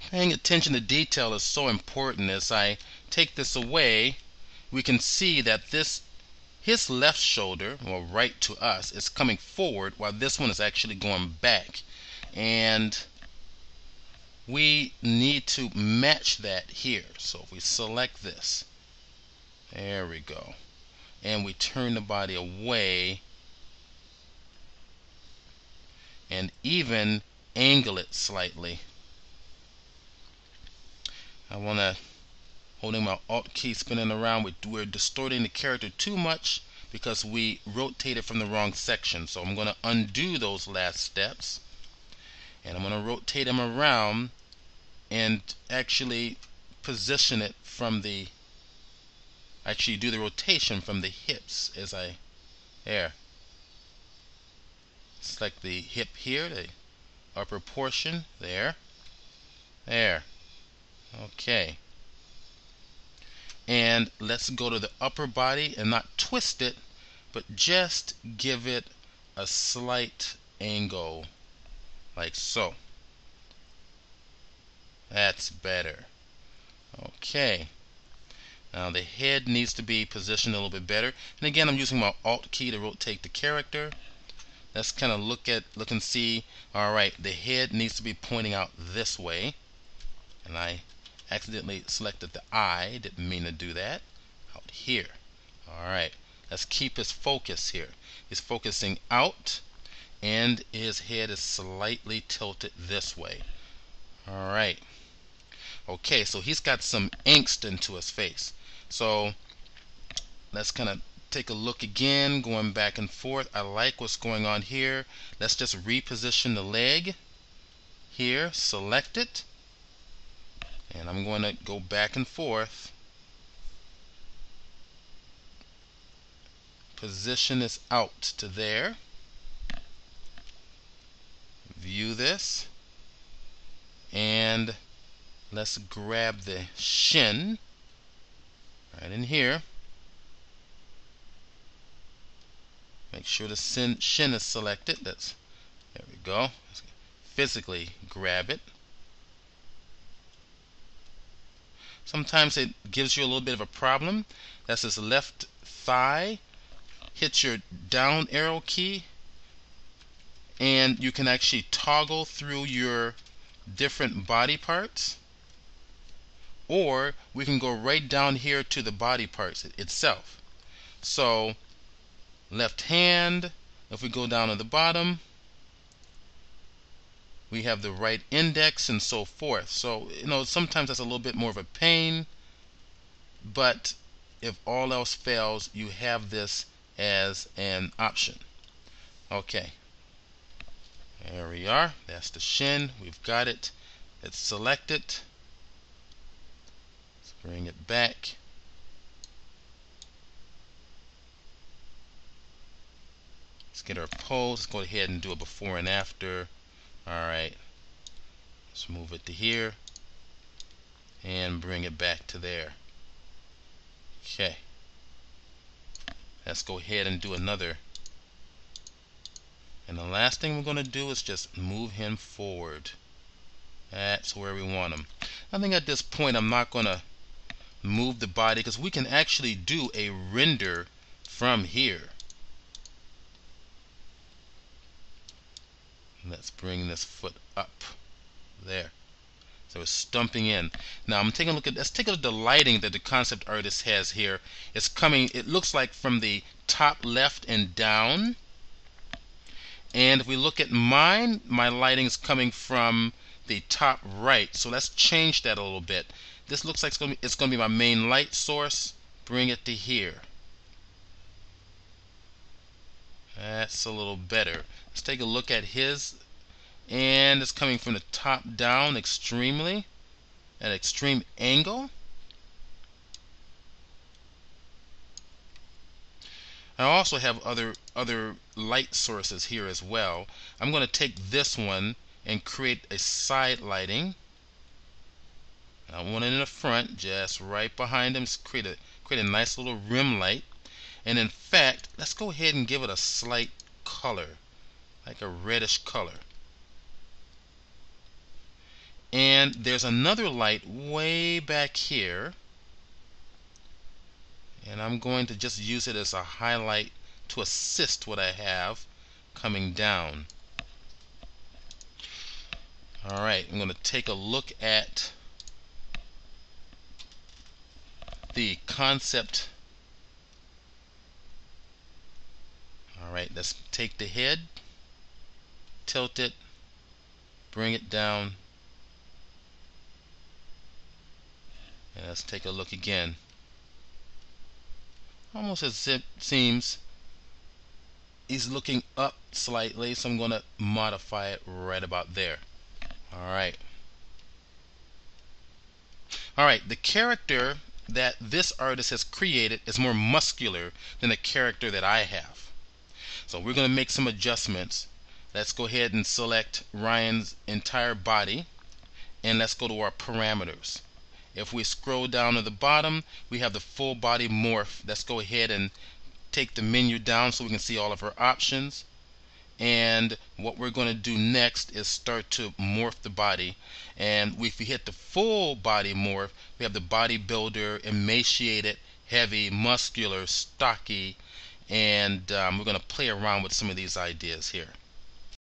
Paying attention to detail is so important. As I take this away, we can see that his left shoulder, or right to us, is coming forward while this one is actually going back. And we need to match that here. So if we select this, there we go, and we turn the body away and even angle it slightly. I want to, holding my Alt key, spinning around, we're distorting the character too much because we rotated from the wrong section. So I'm going to undo those last steps, and I'm going to rotate him around and actually position it from the, actually do the rotation from the hips as I, there. Select the hip here, the upper portion, there. Okay. And let's go to the upper body and not twist it, but just give it a slight angle, like so. That's better. Okay. Now the head needs to be positioned a little bit better. And again, I'm using my Alt key to rotate the character. Let's kind of look and see. Alright, the head needs to be pointing out this way. And I accidentally selected the eye. Didn't mean to do that. Out here. Alright, let's keep his focus here. He's focusing out, and his head is slightly tilted this way. Alright. Okay, so he's got some angst into his face. So let's kind of take a look again, going back and forth. I like what's going on here. Let's just reposition the leg here, select it, and I'm going to go back and forth. Position this out to there. View this, and let's grab the shin right in here. Make sure the shin is selected. There we go. Let's physically grab it. Sometimes it gives you a little bit of a problem. That's his left thigh. Hit your down arrow key, and you can actually toggle through your different body parts. Or we can go right down here to the body parts itself. So left hand, if we go down to the bottom, we have the right index and so forth. So, sometimes that's a little bit more of a pain, but if all else fails, you have this as an option. Okay, there we are. That's the shin. We've got it. It's selected. Let's bring it back. Let's get our pose. Let's go ahead and do a before and after. Alright, let's move it to here and bring it back to there. Okay, let's go ahead and do another. And the last thing we're going to do is just move him forward. That's where we want him. I think at this point I'm not going to move the body, because we can actually do a render from here. Let's bring this foot up there. So it's stumping in. Now I'm taking a look at, let's take a look at the lighting that the concept artist has here. It's coming, it looks like from the top left and down. And if we look at mine, my lighting is coming from the top right. So let's change that a little bit. This looks like it's going to be my main light source. Bring it to here. That's a little better. Let's take a look at his, and it's coming from the top down extremely, at extreme angle. I also have other light sources here as well. I'm going to take this one and create a side lighting. I want it in the front, just right behind him. Create a nice little rim light. And in fact, let's go ahead and give it a slight color, like a reddish color. And And there's another light way back here, and I'm going to just use it as a highlight to assist what I have coming down. Alright, I'm going to take a look at the concept. Alright, let's take the head, tilt it, bring it down, and let's take a look again. Almost as it seems he's looking up slightly, so I'm going to modify it right about there. Alright. Alright, the character that this artist has created is more muscular than the character that I have. So we're going to make some adjustments. Let's go ahead and select Ryan's entire body, and let's go to our parameters. If we scroll down to the bottom, we have the full body morph. Let's go ahead and take the menu down so we can see all of our options. And what we're going to do next is start to morph the body. And if we hit the full body morph, we have the bodybuilder, emaciated, heavy, muscular, stocky, and we're going to play around with some of these ideas here.